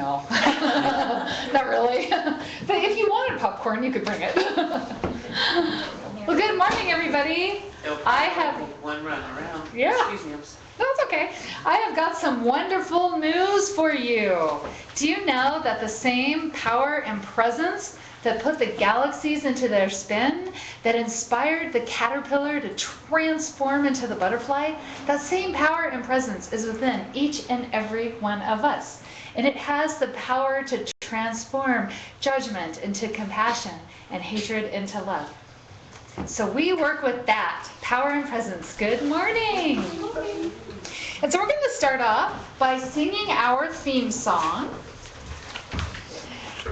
No, not really. But if you wanted popcorn, you could bring it. Well, good morning, everybody. I have one run around. Yeah. Excuse me. That's okay. I have got some wonderful news for you. Do you know that the same power and presence that put the galaxies into their spin, that inspired the caterpillar to transform into the butterfly, that same power and presence is within each and every one of us. And it has the power to transform judgment into compassion and hatred into love. So we work with that power and presence. Good morning. Good morning. And so we're going to start off by singing our theme song.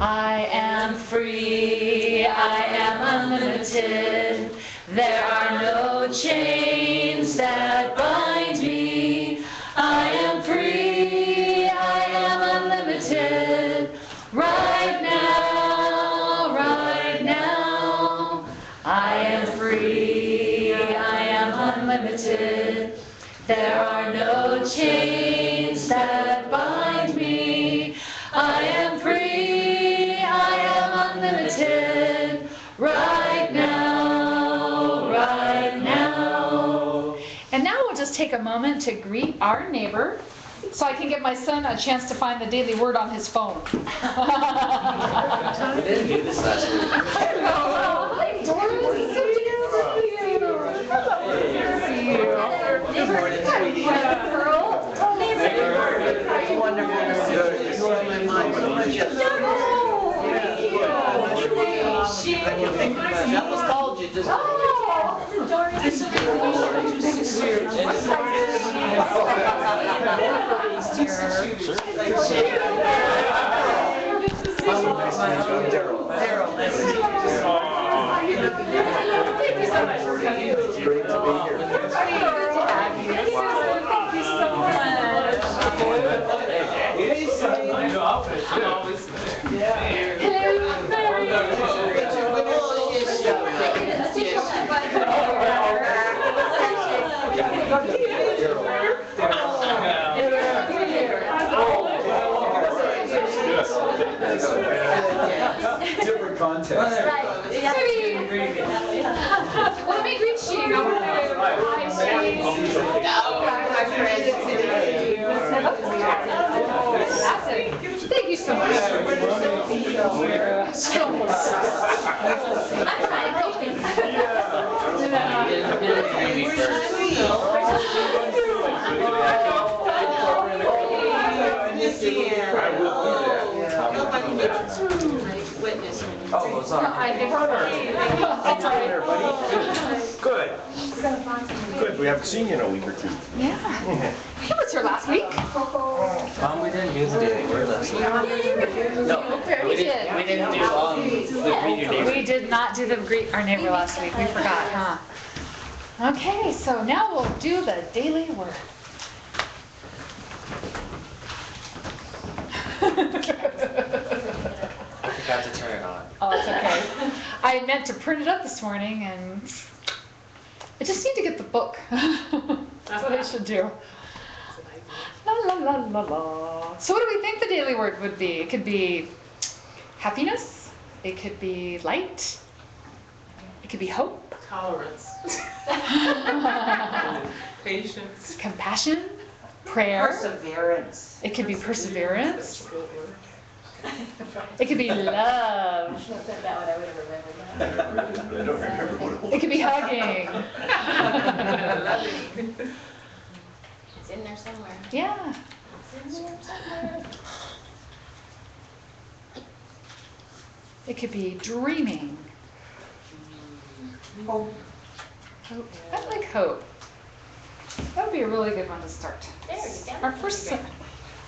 I am free, I am unlimited. There are no chains that bind me. I am free, I am unlimited. Right now, right now. I am free, I am unlimited. There are no chains that bind me. I am free, I am unlimited. Right now, right now. And now we'll just take a moment to greet our neighbor, so I can give my son a chance to find the daily word on his phone. We didn't do this last week. Hi, Doris. So good to see you. See you. Good morning, sweetie. Pearl. It's wonderful to see you. You are my mom so much. That was called you just. Daryl, nice to meet you. Thank you so much for coming. It's great to be here. Thank you so much. I'm always there. Different context. Well, let me greet you. Thank you so much. Oh, sorry. Good. Good. We haven't seen you in a week or two. Yeah. He was here last week. We didn't do the daily word last week. No, we didn't do the greet your neighbor. We did not do the greet our neighbor last week. We forgot, huh? Okay, so now we'll do the daily word. I forgot to turn it on. Oh, it's okay. I meant to print it up this morning and I just need to get the book. That's what I should do. La la la la la. So what do we think the daily word would be? It could be happiness. It could be light. It could be hope. Tolerance. Patience. Compassion. Prayer. Perseverance. It could be perseverance. It could be love. I don't remember what it was. It could be hugging. It's in there somewhere. Yeah. It's in there somewhere. It could be dreaming. Hope. Hope. I like hope. That would be a really good one to start. There, you got it. Our first. I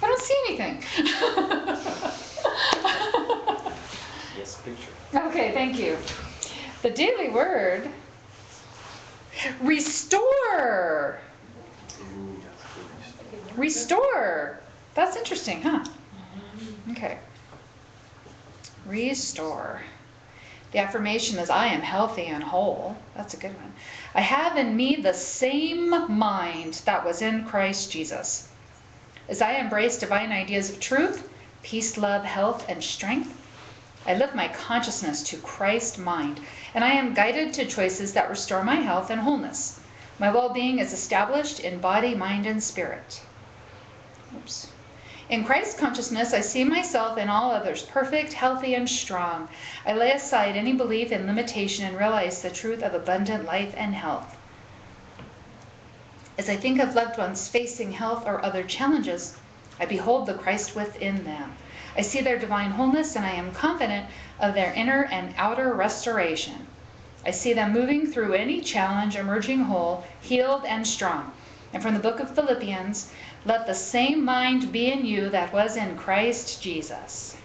don't see anything. Yes, picture. Okay, thank you. The daily word. Restore. Restore. That's interesting, huh? Okay. Restore. The affirmation is, I am healthy and whole. That's a good one. I have in me the same mind that was in Christ Jesus. As I embrace divine ideas of truth, peace, love, health, and strength. I lift my consciousness to Christ mind, and I am guided to choices that restore my health and wholeness. My well-being is established in body, mind, and spirit. Oops. In Christ consciousness, I see myself and all others perfect, healthy, and strong. I lay aside any belief in limitation and realize the truth of abundant life and health. As I think of loved ones facing health or other challenges, I behold the Christ within them. I see their divine wholeness, and I am confident of their inner and outer restoration. I see them moving through any challenge, emerging whole, healed, and strong. And from the book of Philippians, let the same mind be in you that was in Christ Jesus.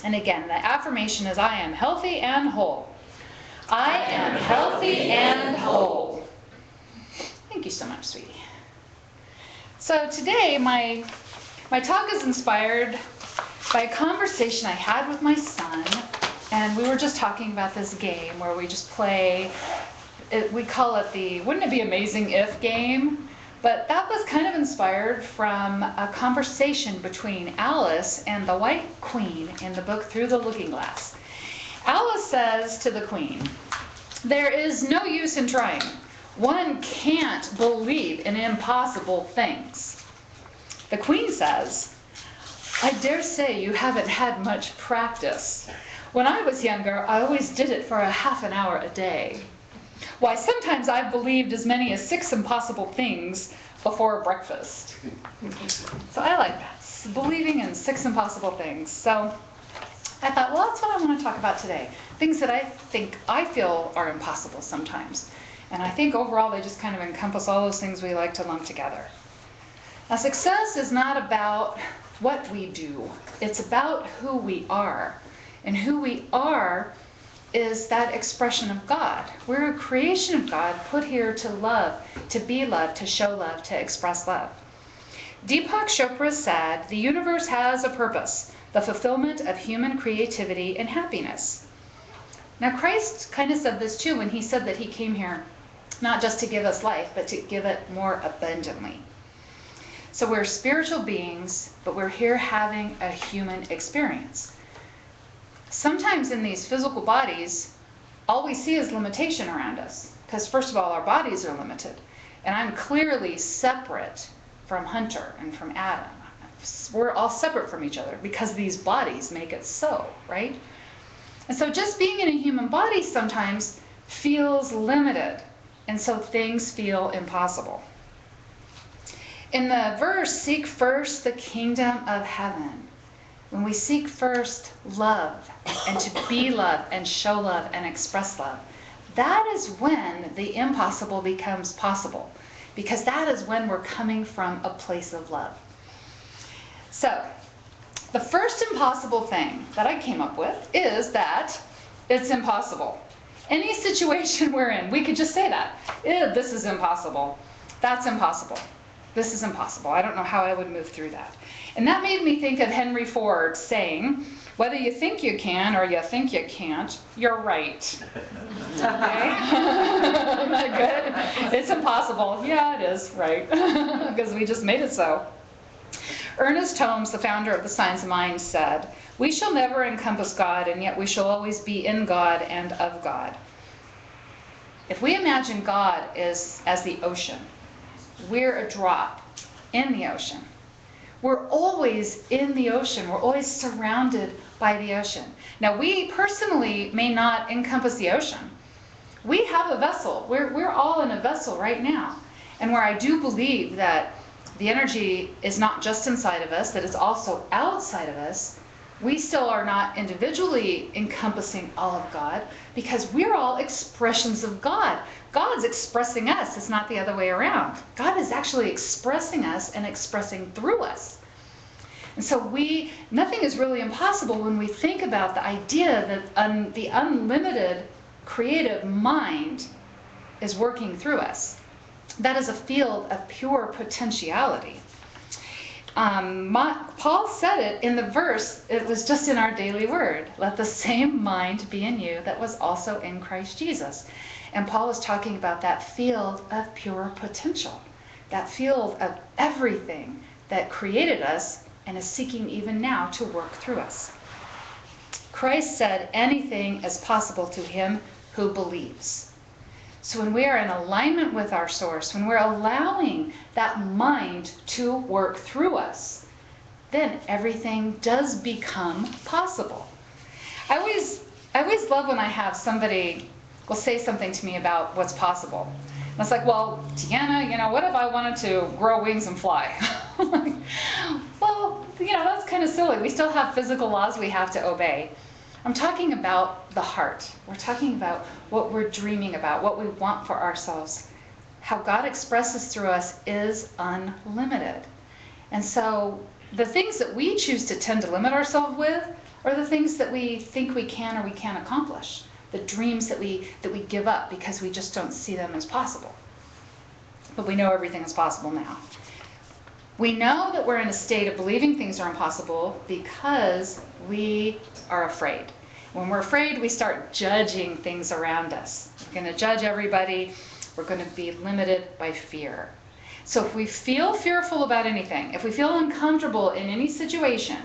And again, the affirmation is, I am healthy and whole. I am healthy and whole. Thank you so much, sweetie. So today, my talk is inspired by a conversation I had with my son, and we were just talking about this game where we just play, we call it the Wouldn't It Be Amazing If game, but that was kind of inspired from a conversation between Alice and the White Queen in the book Through the Looking Glass. Alice says to the Queen, there is no use in trying. One can't believe in impossible things. The Queen says, I dare say you haven't had much practice. When I was younger, I always did it for a half an hour a day. Why, sometimes I've believed as many as 6 impossible things before breakfast. So I like that, believing in 6 impossible things. So I thought, well, that's what I want to talk about today. Things that I feel are impossible sometimes. And I think overall they just kind of encompass all those things we like to lump together. Now, success is not about what we do. It's about who we are. And who we are is that expression of God. We're a creation of God put here to love, to be loved, to show love, to express love. Deepak Chopra said, the universe has a purpose, the fulfillment of human creativity and happiness. Now, Christ kind of said this too when he said that he came here not just to give us life, but to give it more abundantly. So we're spiritual beings, but we're here having a human experience. Sometimes in these physical bodies, all we see is limitation around us. Because first of all, our bodies are limited. And I'm clearly separate from Hunter and from Adam. We're all separate from each other because these bodies make it so, right? And so just being in a human body sometimes feels limited. And so things feel impossible. In the verse, seek first the kingdom of heaven. When we seek first love and to be love and show love and express love, that is when the impossible becomes possible. Because that is when we're coming from a place of love. So, the first impossible thing that I came up with is that it's impossible. Any situation we're in, we could just say that. This is impossible. That's impossible. This is impossible. I don't know how I would move through that. And that made me think of Henry Ford saying, whether you think you can or you think you can't, you're right. Okay? Isn't that good? It's impossible. Yeah, it is, right? Because we just made it so. Ernest Holmes, the founder of the Science of Mind, said, we shall never encompass God, and yet we shall always be in God and of God. If we imagine God as the ocean, we're a drop in the ocean. We're always in the ocean. We're always surrounded by the ocean. Now, we personally may not encompass the ocean. We have a vessel. We're all in a vessel right now. And where I do believe that the energy is not just inside of us, that it's also outside of us, we still are not individually encompassing all of God because we're all expressions of God. God's expressing us. It's not the other way around. God is actually expressing us and expressing through us. And so nothing is really impossible when we think about the idea that the unlimited creative mind is working through us. That is a field of pure potentiality. Paul said it in the verse, it was just in our daily word. Let the same mind be in you that was also in Christ Jesus. And Paul is talking about that field of pure potential, that field of everything that created us and is seeking even now to work through us. Christ said anything is possible to him who believes. So when we are in alignment with our source, when we're allowing that mind to work through us, then everything does become possible. I always love when I have somebody will say something to me about what's possible. And it's like, well, Deanna, what if I wanted to grow wings and fly? I'm like, well, that's kind of silly. We still have physical laws we have to obey. I'm talking about the heart. We're talking about what we're dreaming about, what we want for ourselves. How God expresses through us is unlimited. And so the things that we choose to tend to limit ourselves with are the things that we think we can or we can't accomplish. The dreams that we give up because we just don't see them as possible. But we know everything is possible now. We know that we're in a state of believing things are impossible because we are afraid. When we're afraid, we start judging things around us. We're going to judge everybody. We're going to be limited by fear. So if we feel fearful about anything, if we feel uncomfortable in any situation,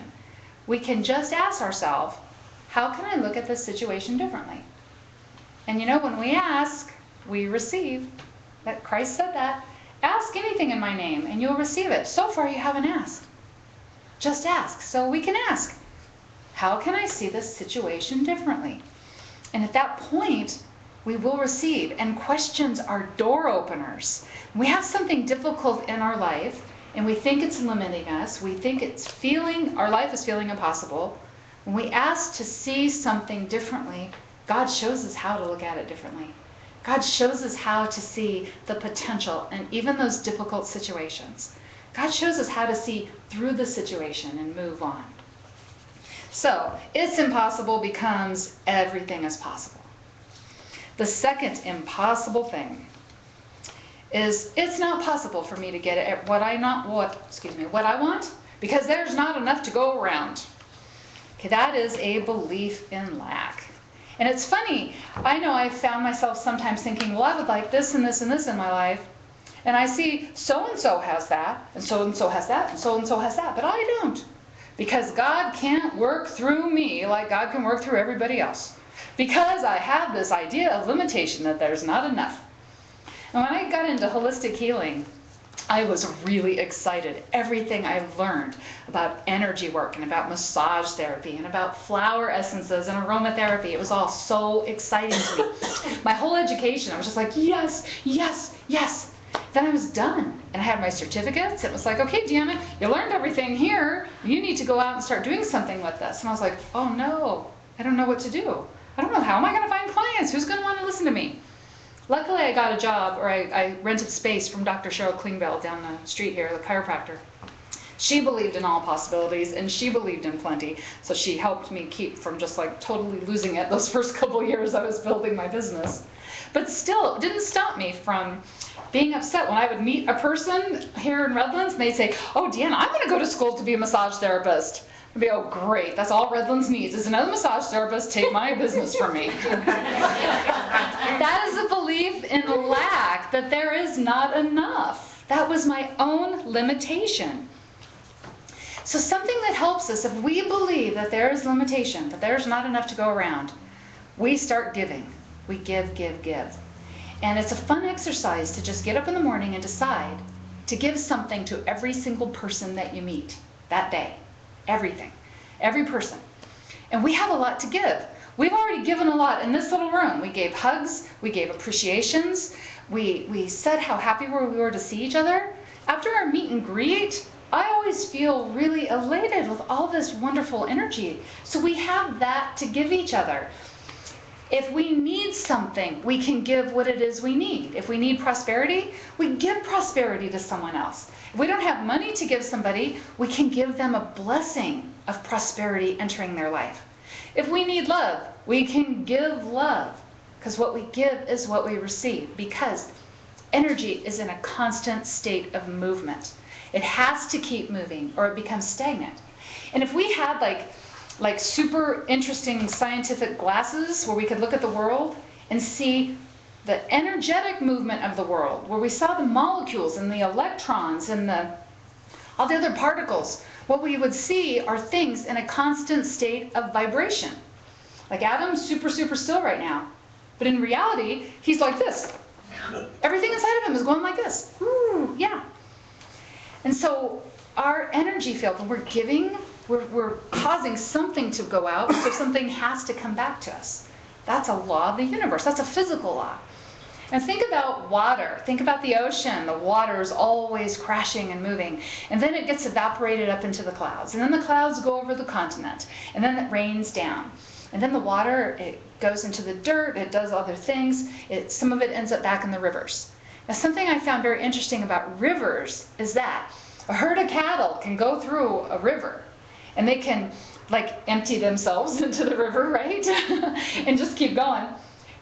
we can just ask ourselves, how can I look at this situation differently? And when we ask, we receive. That Christ said that. Ask anything in my name and you'll receive it. So far you haven't asked. Just ask. So we can ask, how can I see this situation differently? And at that point, we will receive. And questions are door openers. We have something difficult in our life and we think it's limiting us. We think our life is feeling impossible. When we ask to see something differently, God shows us how to look at it differently. God shows us how to see the potential in even those difficult situations. God shows us how to see through the situation and move on. So, it's impossible becomes everything is possible. The second impossible thing is it's not possible for me to get what I want because there's not enough to go around. Okay, that is a belief in lack. And it's funny, I know I found myself sometimes thinking, well, I would like this and this and this in my life. And I see so-and-so has that, and so-and-so has that, and so-and-so has that, but I don't. Because God can't work through me like God can work through everybody else. Because I have this idea of limitation that there's not enough. And when I got into holistic healing, I was really excited. Everything I learned about energy work and about massage therapy and about flower essences and aromatherapy, it was all so exciting to me. My whole education, I was just like, yes, yes, yes. Then I was done and I had my certificates. It was like, okay, Deanna, you learned everything here. You need to go out and start doing something with this. And I was like, oh no, I don't know what to do. I don't know, how am I going to find clients? Who's going to want to listen to me? Luckily, I got a job, or I rented space from Dr. Cheryl Klingbeil down the street here, the chiropractor. She believed in all possibilities, and she believed in plenty, so she helped me keep from just like totally losing it those first couple years I was building my business. But still, it didn't stop me from being upset when I would meet a person here in Redlands, and they'd say, oh, Deanna, I'm going to go to school to be a massage therapist. I'd be, oh, great, that's all Redlands needs is another massage therapist, take my business from me. That is a belief in lack, that there is not enough. That was my own limitation. So something that helps us, if we believe that there is limitation, that there's not enough to go around, we start giving. We give, give, give. And it's a fun exercise to just get up in the morning and decide to give something to every single person that you meet that day. Everything. Every person. And we have a lot to give. We've already given a lot in this little room. We gave hugs. We gave appreciations. We said how happy we were to see each other. After our meet and greet, I always feel really elated with all this wonderful energy. So we have that to give each other. If we need something, we can give what it is we need. If we need prosperity, we give prosperity to someone else. If we don't have money to give somebody, we can give them a blessing of prosperity entering their life. If we need love, we can give love, because what we give is what we receive, because energy is in a constant state of movement. It has to keep moving or it becomes stagnant. And if we had like super interesting scientific glasses where we could look at the world and see the energetic movement of the world, where we saw the molecules and the electrons and all the other particles, what we would see are things in a constant state of vibration. Like Adam's super, super still right now. But in reality, he's like this. Everything inside of him is going like this. Ooh, yeah. And so our energy field, when we're giving, we're causing something to go out, so something has to come back to us. That's a law of the universe. That's a physical law. And think about water. Think about the ocean. The water is always crashing and moving. And then it gets evaporated up into the clouds. And then the clouds go over the continent. And then it rains down. And then the water, it goes into the dirt. It does other things. Some of it ends up back in the rivers. Now, something I found very interesting about rivers is that a herd of cattle can go through a river. And they can, like, empty themselves into the river, right? And just keep going.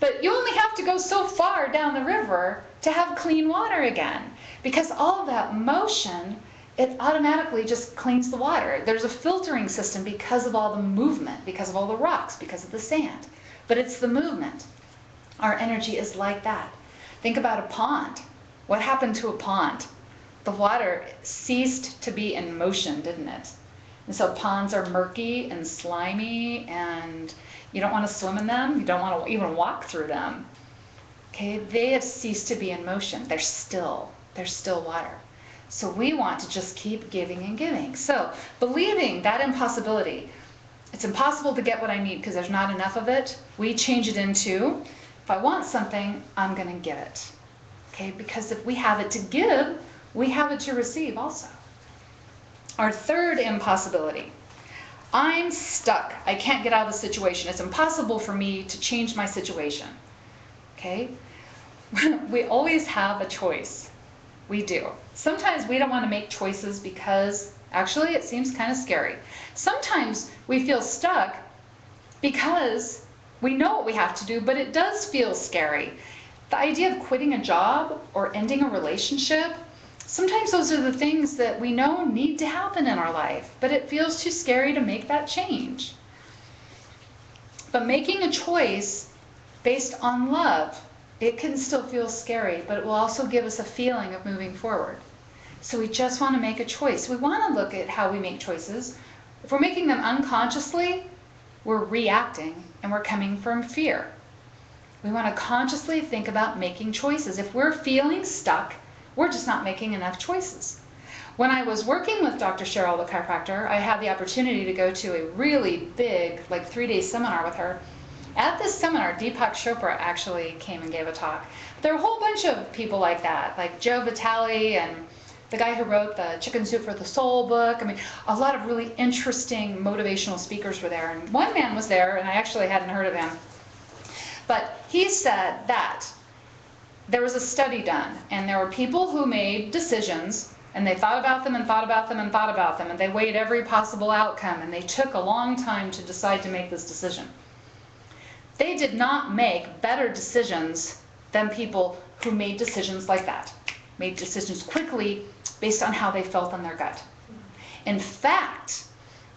But you only have to go so far down the river to have clean water again, because all of that motion, it automatically just cleans the water. There's a filtering system because of all the movement, because of all the rocks, because of the sand. But it's the movement. Our energy is like that. Think about a pond. What happened to a pond? The water ceased to be in motion, didn't it? And so ponds are murky and slimy, and you don't want to swim in them. You don't want to even walk through them. Okay, they have ceased to be in motion. They're still water. So we want to just keep giving and giving. So believing that impossibility, it's impossible to get what I need because there's not enough of it, we change it into, if I want something, I'm going to give it. Okay, because if we have it to give, we have it to receive also. Our third impossibility. I'm stuck. I can't get out of the situation. It's impossible for me to change my situation. Okay? We always have a choice. We do. Sometimes we don't want to make choices because actually it seems kind of scary. Sometimes we feel stuck because we know what we have to do, but it does feel scary. The idea of quitting a job or ending a relationship, sometimes those are the things that we know need to happen in our life, but it feels too scary to make that change. But making a choice based on love, it can still feel scary, but it will also give us a feeling of moving forward. So we just want to make a choice. We want to look at how we make choices. If we're making them unconsciously, we're reacting and we're coming from fear. We want to consciously think about making choices. If we're feeling stuck, we're just not making enough choices. When I was working with Dr. Cheryl, the chiropractor, I had the opportunity to go to a really big, like 3-day seminar with her. At this seminar, Deepak Chopra actually came and gave a talk. There were a whole bunch of people like that, like Joe Vitale and the guy who wrote the Chicken Soup for the Soul book. I mean, a lot of really interesting motivational speakers were there. And one man was there, and I actually hadn't heard of him. But he said that there was a study done, and there were people who made decisions, and they thought about them and thought about them and thought about them, and they weighed every possible outcome, and they took a long time to decide to make this decision. They did not make better decisions than people who made decisions like that, made decisions quickly based on how they felt in their gut. In fact,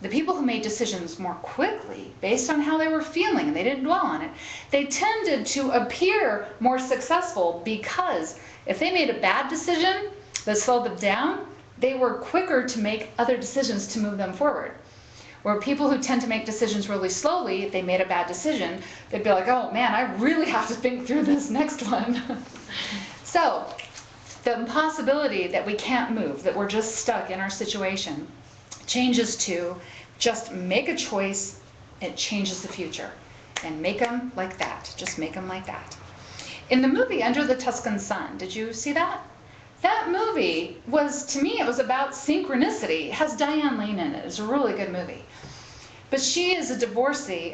the people who made decisions more quickly based on how they were feeling and they didn't dwell on it, they tended to appear more successful because if they made a bad decision that slowed them down, they were quicker to make other decisions to move them forward. Where people who tend to make decisions really slowly, if they made a bad decision, they'd be like, oh man, I really have to think through this next one. So the impossibility that we can't move, that we're just stuck in our situation, changes to just make a choice. It changes the future. And make them like that. Just make them like that. In the movie Under the Tuscan Sun, did you see that? That movie was, to me, it was about synchronicity. It has Diane Lane in it. It's a really good movie. But she is a divorcee,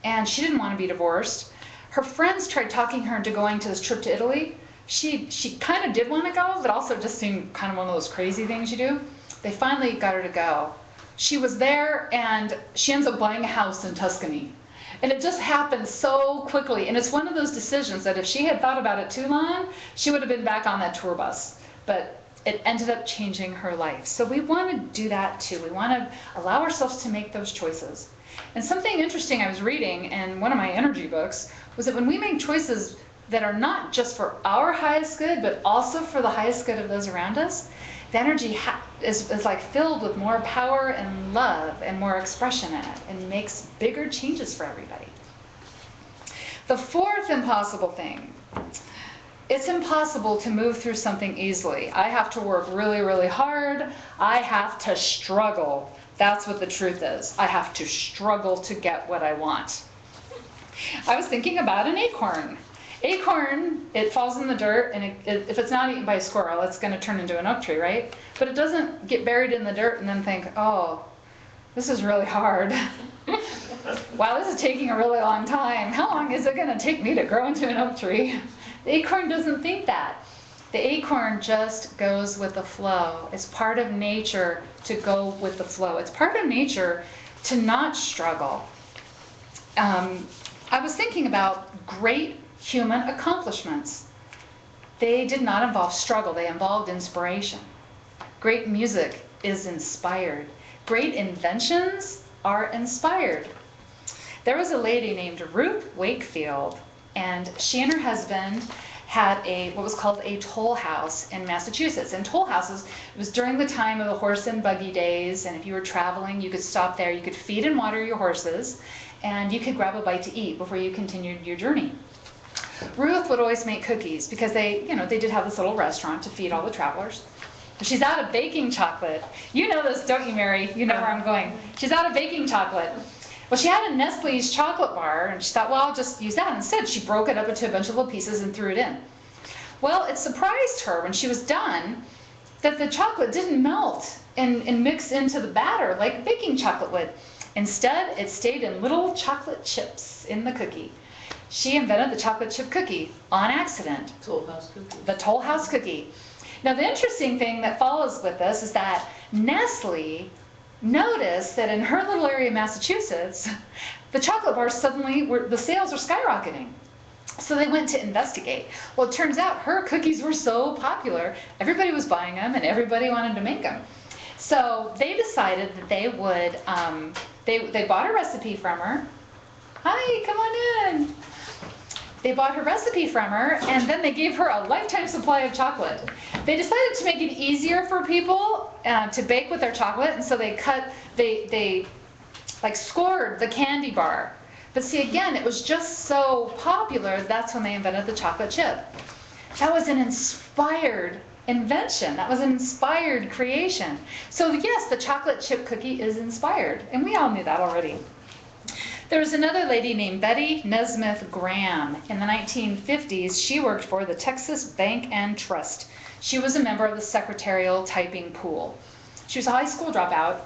and she didn't want to be divorced. Her friends tried talking her into going to this trip to Italy. She kind of did want to go, but also just seemed kind of one of those crazy things you do. They finally got her to go. She was there, and she ends up buying a house in Tuscany. And it just happened so quickly. And it's one of those decisions that if she had thought about it too long, she would have been back on that tour bus. But it ended up changing her life. So we want to do that too. We want to allow ourselves to make those choices. And something interesting I was reading in one of my energy books was that when we make choices that are not just for our highest good, but also for the highest good of those around us, the energy is like filled with more power and love and more expression in it, and makes bigger changes for everybody. The fourth impossible thing, it's impossible to move through something easily. I have to work really, really hard. I have to struggle. That's what the truth is. I have to struggle to get what I want. I was thinking about an acorn. Acorn, it falls in the dirt, and if it's not eaten by a squirrel, it's going to turn into an oak tree, right? But it doesn't get buried in the dirt and then think, oh, this is really hard. Wow, this is taking a really long time. How long is it going to take me to grow into an oak tree? The acorn doesn't think that. The acorn just goes with the flow. It's part of nature to go with the flow. It's part of nature to not struggle. I was thinking about great human accomplishments. They did not involve struggle. They involved inspiration. Great music is inspired. Great inventions are inspired. There was a lady named Ruth Wakefield, and she and her husband had what was called a toll house in Massachusetts. And toll houses, it was during the time of the horse and buggy days, and if you were traveling, you could stop there. You could feed and water your horses, and you could grab a bite to eat before you continued your journey. Ruth would always make cookies because they did have this little restaurant to feed all the travelers. She's out of baking chocolate. You know this, don't you, Mary? You know where I'm going. She's out of baking chocolate. Well, she had a Nestle's chocolate bar, and she thought, well, I'll just use that. Instead, she broke it up into a bunch of little pieces and threw it in. Well, it surprised her when she was done that the chocolate didn't melt and mix into the batter like baking chocolate would. Instead, it stayed in little chocolate chips in the cookie. She invented the chocolate chip cookie on accident. Toll House cookie. The Toll House cookie. Now, the interesting thing that follows with this is that Nestle noticed that in her little area of Massachusetts, the chocolate bars suddenly the sales were skyrocketing. So they went to investigate. Well, it turns out her cookies were so popular, everybody was buying them and everybody wanted to make them. So they decided that they would, they bought a recipe from her. Hi, come on in. They bought her recipe from her, and then they gave her a lifetime supply of chocolate. They decided to make it easier for people to bake with their chocolate, and so they like scored the candy bar. But see, again, it was just so popular, that's when they invented the chocolate chip. That was an inspired invention. That was an inspired creation. So yes, the chocolate chip cookie is inspired, and we all knew that already. There was another lady named Betty Nesmith Graham. In the 1950s, she worked for the Texas Bank and Trust. She was a member of the secretarial typing pool. She was a high school dropout,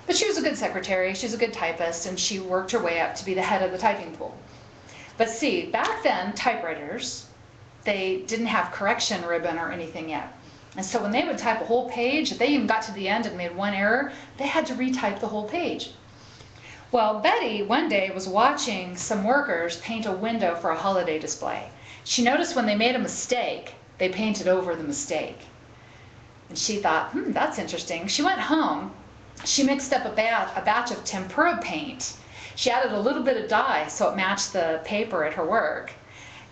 but she was a good secretary, she was a good typist, and she worked her way up to be the head of the typing pool. But see, back then, typewriters, they didn't have correction ribbon or anything yet. And so when they would type a whole page, if they even got to the end and made one error, they had to retype the whole page. Well, Betty one day was watching some workers paint a window for a holiday display. She noticed when they made a mistake, they painted over the mistake. And she thought, that's interesting. She went home. She mixed up a batch of tempera paint. She added a little bit of dye so it matched the paper at her work.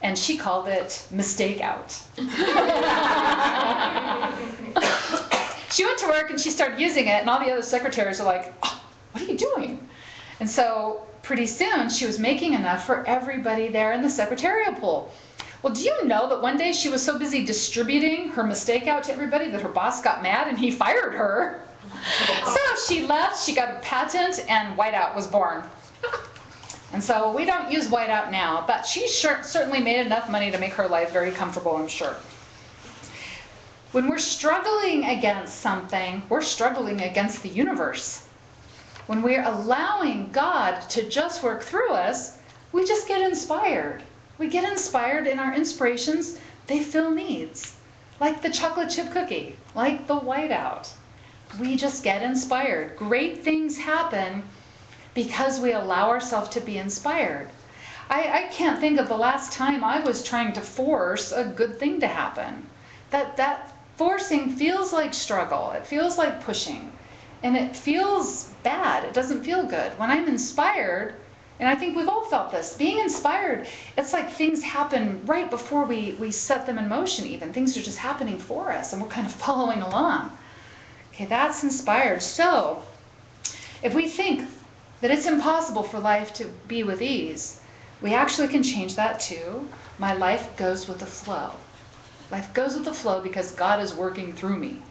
And she called it Mistake Out. She went to work and she started using it, and all the other secretaries were like, oh, what are you doing? And so pretty soon she was making enough for everybody there in the secretarial pool. Well, do you know that one day she was so busy distributing her mistake out to everybody that her boss got mad and he fired her? So she left, she got a patent, and whiteout was born. And so we don't use whiteout now, but she certainly made enough money to make her life very comfortable, I'm sure. When we're struggling against something, we're struggling against the universe. When we're allowing God to just work through us, we just get inspired. We get inspired, and our inspirations, they fill needs. Like the chocolate chip cookie, like the whiteout. We just get inspired. Great things happen because we allow ourselves to be inspired. I can't think of the last time I was trying to force a good thing to happen. That forcing feels like struggle. It feels like pushing. And it feels bad. It doesn't feel good. When I'm inspired, and I think we've all felt this, being inspired, it's like things happen right before we set them in motion even. Things are just happening for us, and we're kind of following along. Okay, that's inspired. So, if we think that it's impossible for life to be with ease, we actually can change that to, my life goes with the flow. Life goes with the flow because God is working through me.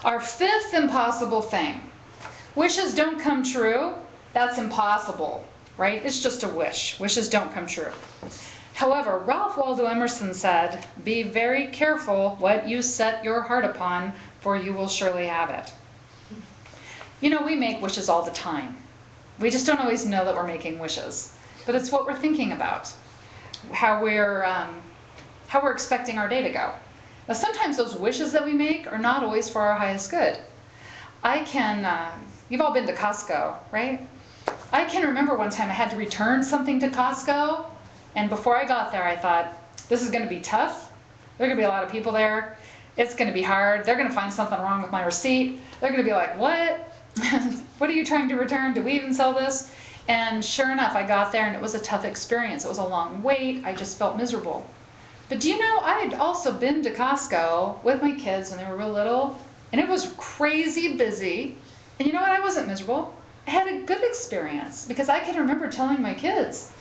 Our fifth impossible thing. Wishes don't come true. That's impossible, right? It's just a wish. Wishes don't come true. However, Ralph Waldo Emerson said, "Be very careful what you set your heart upon, for you will surely have it." You know, we make wishes all the time. We just don't always know that we're making wishes. But it's what we're thinking about, how we're expecting our day to go. Now, sometimes those wishes that we make are not always for our highest good. You've all been to Costco, right? I can remember one time I had to return something to Costco, and before I got there, I thought, this is going to be tough. There are going to be a lot of people there. It's going to be hard. They're going to find something wrong with my receipt. They're going to be like, what? What are you trying to return? Do we even sell this? And sure enough, I got there, and it was a tough experience. It was a long wait. I just felt miserable. But do you know, I had also been to Costco with my kids when they were real little, and it was crazy busy. And you know what? I wasn't miserable. I had a good experience because I can remember telling my kids,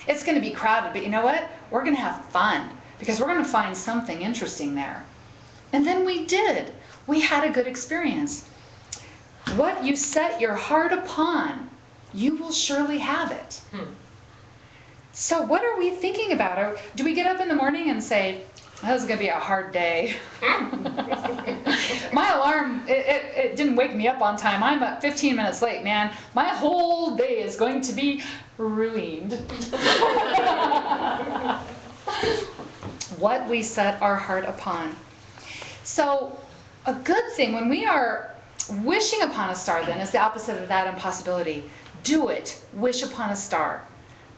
it's going to be crowded, but you know what? We're going to have fun because we're going to find something interesting there. And then we did. We had a good experience. What you set your heart upon, you will surely have it. So what are we thinking about? Do we get up in the morning and say, this is going to be a hard day? My alarm, it didn't wake me up on time. I'm about 15 minutes late, man. My whole day is going to be ruined. What we set our heart upon. So a good thing, when we are wishing upon a star, then, is the opposite of that impossibility. Do it. Wish upon a star.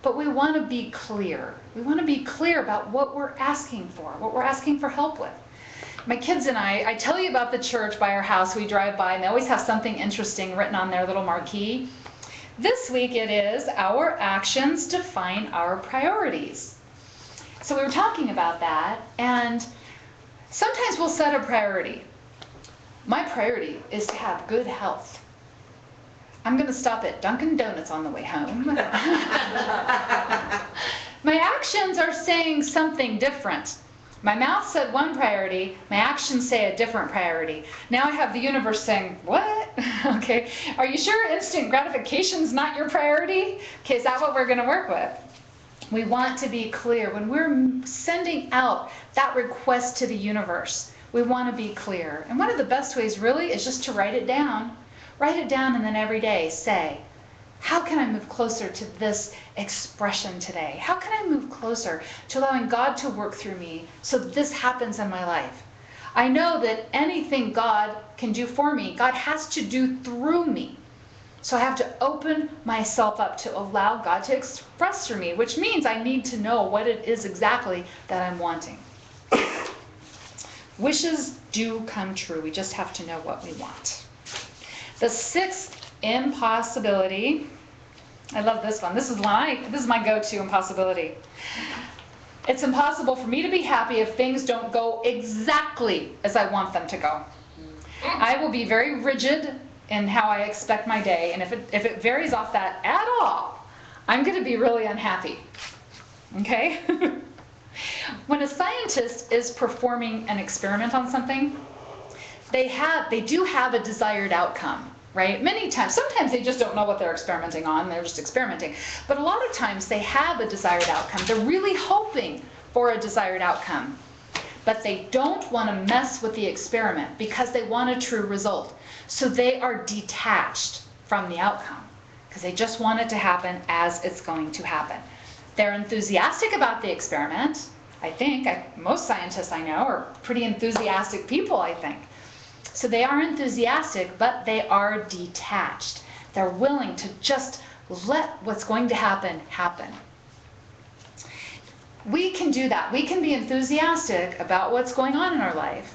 But we want to be clear. We want to be clear about what we're asking for, what we're asking for help with. My kids and I tell you about the church by our house. We drive by, and they always have something interesting written on their little marquee. This week it is, our actions define our priorities. So we were talking about that, and sometimes we'll set a priority. My priority is to have good health. I'm going to stop at Dunkin' Donuts on the way home. My actions are saying something different. My mouth said one priority, my actions say a different priority. Now I have the universe saying, what? Okay, are you sure instant gratification's not your priority? Okay, is that what we're going to work with? We want to be clear. When we're sending out that request to the universe, we want to be clear. And one of the best ways really is just to write it down. Write it down, and then every day say, how can I move closer to this expression today? How can I move closer to allowing God to work through me so that this happens in my life? I know that anything God can do for me, God has to do through me. So I have to open myself up to allow God to express through me, which means I need to know what it is exactly that I'm wanting. Wishes do come true. We just have to know what we want. The sixth impossibility, I love this one. This is my go-to impossibility. It's impossible for me to be happy if things don't go exactly as I want them to go. I will be very rigid in how I expect my day, and if it varies off that at all, I'm going to be really unhappy. Okay? When a scientist is performing an experiment on something, they do have a desired outcome, right? Many times, sometimes they just don't know what they're experimenting on, they're just experimenting. But a lot of times they have a desired outcome. They're really hoping for a desired outcome. But they don't want to mess with the experiment because they want a true result. So they are detached from the outcome because they just want it to happen as it's going to happen. They're enthusiastic about the experiment, I think. Most scientists I know are pretty enthusiastic people, I think. So they are enthusiastic, but they are detached. They're willing to just let what's going to happen, happen. We can do that. We can be enthusiastic about what's going on in our life,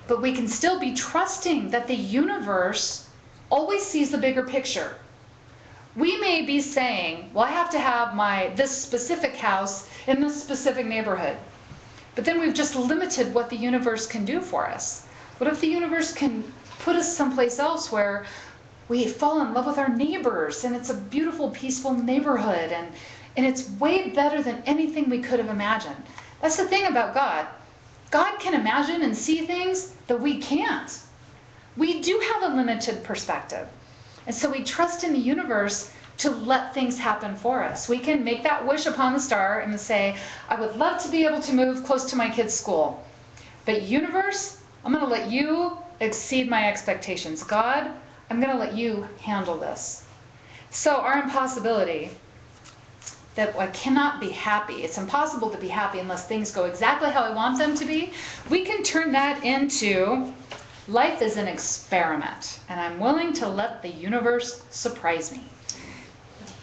but we can still be trusting that the universe always sees the bigger picture. We may be saying, well, I have to have this specific house in this specific neighborhood. But then we've just limited what the universe can do for us. What if the universe can put us someplace else where we fall in love with our neighbors and it's a beautiful, peaceful neighborhood and it's way better than anything we could have imagined? That's the thing about God. God can imagine and see things that we can't. We do have a limited perspective. And so we trust in the universe to let things happen for us. We can make that wish upon the star and say, I would love to be able to move close to my kid's school. But universe, I'm going to let you exceed my expectations. God, I'm going to let you handle this. So our impossibility, that I cannot be happy. It's impossible to be happy unless things go exactly how I want them to be. We can turn that into life is an experiment, and I'm willing to let the universe surprise me.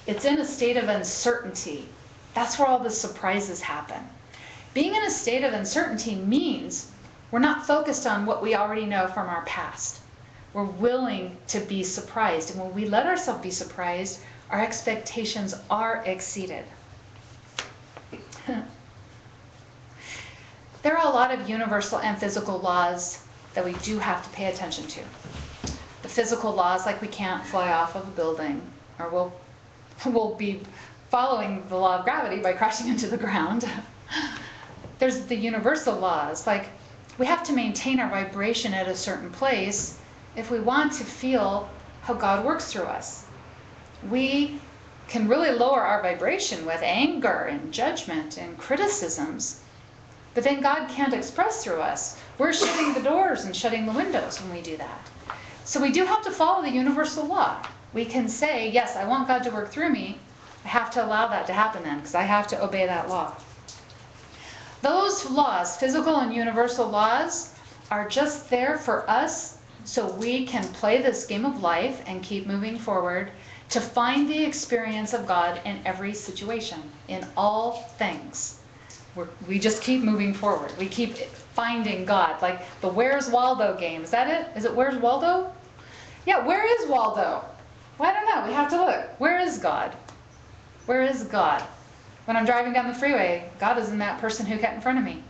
It's in a state of uncertainty. That's where all the surprises happen. Being in a state of uncertainty means we're not focused on what we already know from our past. We're willing to be surprised, and when we let ourselves be surprised, our expectations are exceeded. There are a lot of universal and physical laws that we do have to pay attention to. The physical laws, like we can't fly off of a building, or we'll be following the law of gravity by crashing into the ground. There's the universal laws, like we have to maintain our vibration at a certain place if we want to feel how God works through us. We can really lower our vibration with anger and judgment and criticisms, but then God can't express through us. We're shutting the doors and shutting the windows when we do that. So we do have to follow the universal law. We can say, yes, I want God to work through me. I have to allow that to happen then, because I have to obey that law. Those laws, physical and universal laws, are just there for us so we can play this game of life and keep moving forward to find the experience of God in every situation, in all things. We just keep moving forward. We keep finding God, like the Where's Waldo game. Is that it? Is it Where's Waldo? Yeah, where is Waldo? Well, I don't know. We have to look. Where is God? Where is God? When I'm driving down the freeway, God is in that person who got in front of me.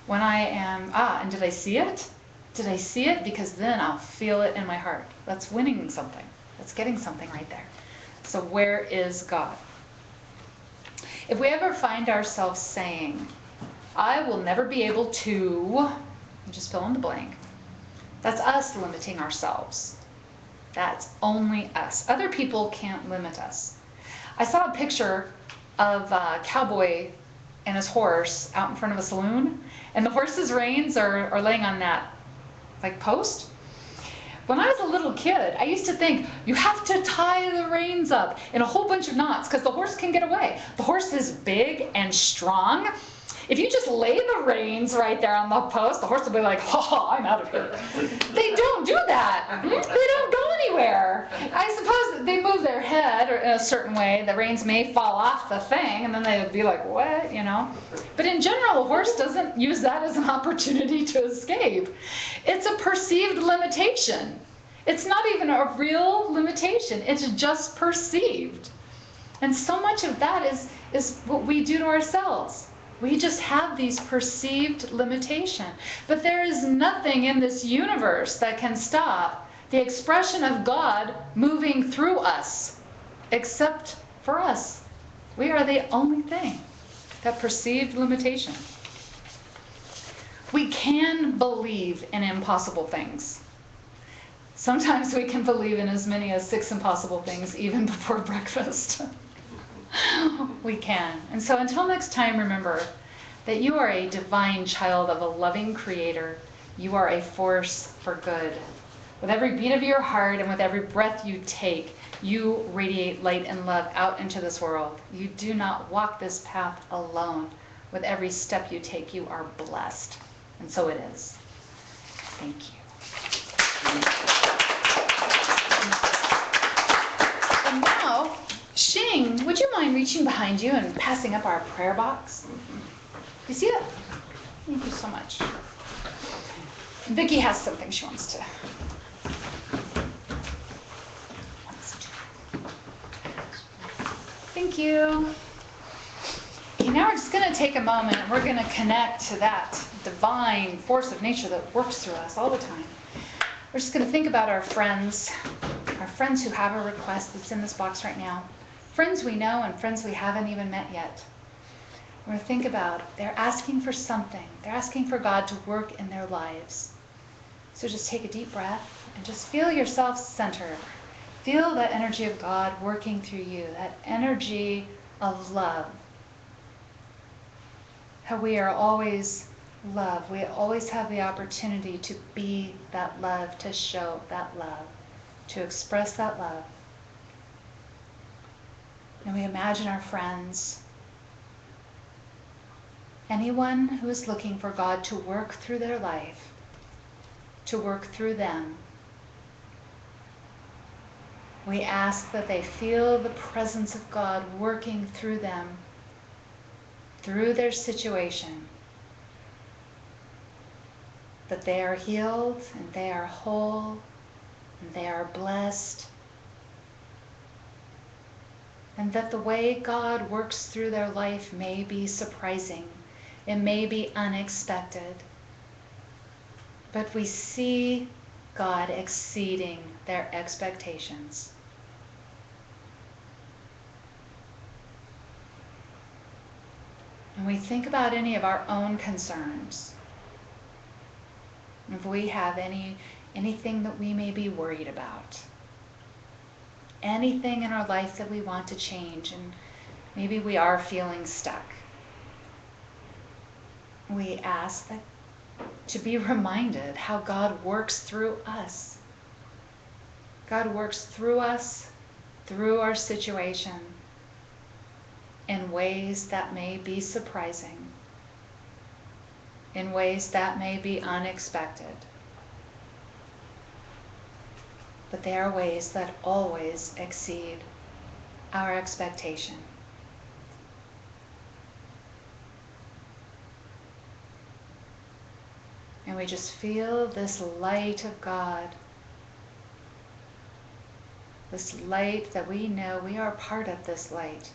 When I am, and did I see it? Did I see it? Because then I'll feel it in my heart. That's winning something. That's getting something right there. So where is God? If we ever find ourselves saying, I will never be able to, just fill in the blank, that's us limiting ourselves. That's only us. Other people can't limit us. I saw a picture of a cowboy and his horse out in front of a saloon, and the horse's reins are laying on that like post. When I was a little kid, I used to think you have to tie the reins up in a whole bunch of knots because the horse can get away. The horse is big and strong. If you just lay the reins right there on the post, the horse will be like, oh, I'm out of here. They don't do that. They don't go anywhere. I suppose they move their head in a certain way. The reins may fall off the thing, and then they would be like, what, you know? But in general, a horse doesn't use that as an opportunity to escape. It's a perceived limitation. It's not even a real limitation. It's just perceived. And so much of that is what we do to ourselves. We just have these perceived limitations. But there is nothing in this universe that can stop the expression of God moving through us, except for us. We are the only thing, that perceived limitation. We can believe in impossible things. Sometimes we can believe in as many as 6 impossible things even before breakfast. We can. And so until next time, remember that you are a divine child of a loving creator. You are a force for good. With every beat of your heart and with every breath you take, you radiate light and love out into this world. You do not walk this path alone. With every step you take, you are blessed. And so it is. Thank you. And now, Shing, would you mind reaching behind you and passing up our prayer box? You see it? Thank you so much. Vicki has something she wants to. Thank you. Okay, now we're just going to take a moment and we're going to connect to that divine force of nature that works through us all the time. We're just going to think about our friends who have a request that's in this box right now, friends we know and friends we haven't even met yet. We're going to think about they're asking for something. They're asking for God to work in their lives. So just take a deep breath and just feel yourself centered. Feel that energy of God working through you, that energy of love. How we are always love. We always have the opportunity to be that love, to show that love, to express that love. And we imagine our friends, anyone who is looking for God to work through their life, to work through them. We ask that they feel the presence of God working through them, through their situation, that they are healed and they are whole and they are blessed, and that the way God works through their life may be surprising, it may be unexpected, but we see God exceeding their expectations. And we think about any of our own concerns. If we have anything that we may be worried about, anything in our life that we want to change, and maybe we are feeling stuck, we ask that to be reminded how God works through us. God works through us, through our situation, in ways that may be surprising, in ways that may be unexpected. But they are ways that always exceed our expectation. And we just feel this light of God, this light that we know we are part of this light.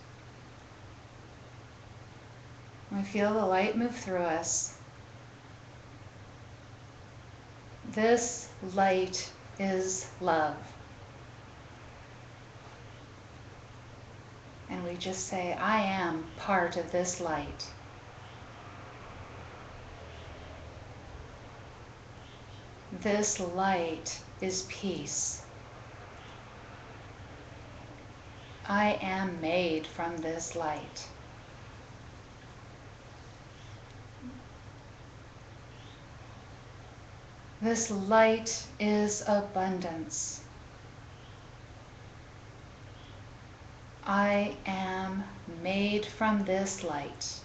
We feel the light move through us. This light is love. And we just say, I am part of this light. This light is peace. I am made from this light. This light is abundance. I am made from this light.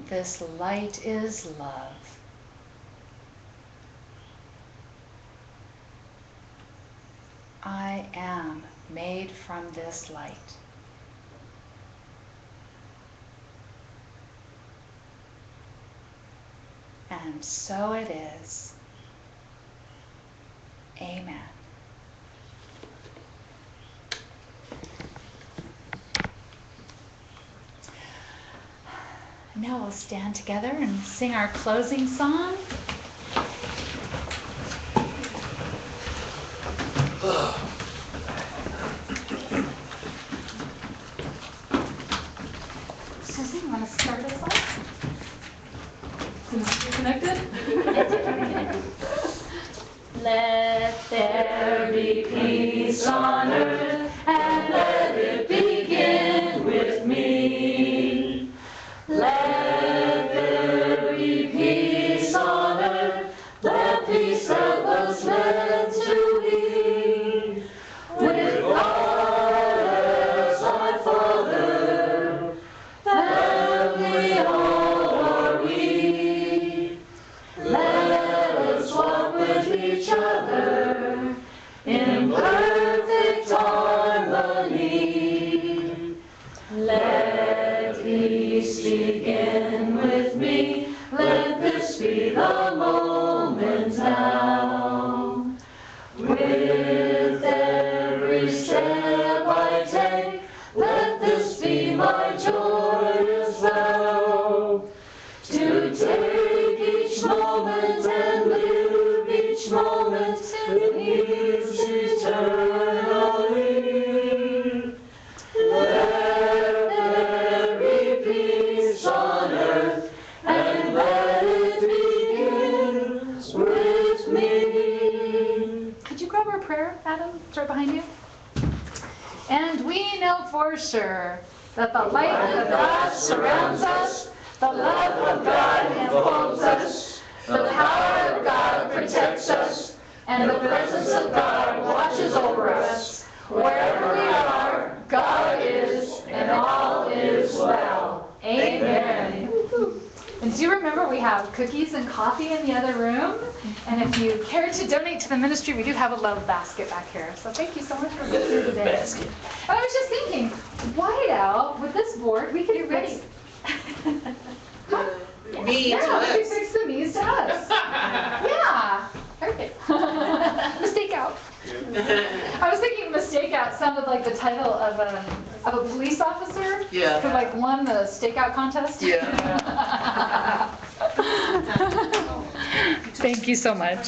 This light is love. I am made from this light. And so it is. Amen. Now we'll stand together and sing our closing song. Susie, you want to start us off? Since you're connected? Let there be peace on earth, and let it begin with me. Let there be peace on earth, the peace that was meant to be. With God as our Father, family all are we. Let us walk with each other in perfect harmony. Let peace begin with me. Let this be the moment now. each moment and live each moment with peace eternally. Let there be peace on earth, and let it begin with me. Could you grab our prayer, Adam? It's right behind you. And we know for sure that the light of God surrounds us, the love of God enfolds us, the power of God protects us, and the presence of God watches over us. Wherever we are, God is, and all is well. Amen. And do you remember we have cookies and coffee in the other room? And if you care to donate to the ministry, we do have a love basket back here. So thank you so much for being here today. Basket. And I was just thinking, Whiteout, with this board, we could fix... Me to Yeah, we could us. fix the knees to us. Yeah. Okay. Mistake out. I was thinking mistake out sounded like the title of a police officer. Yeah. Who like won the stakeout contest. Yeah. Thank you so much.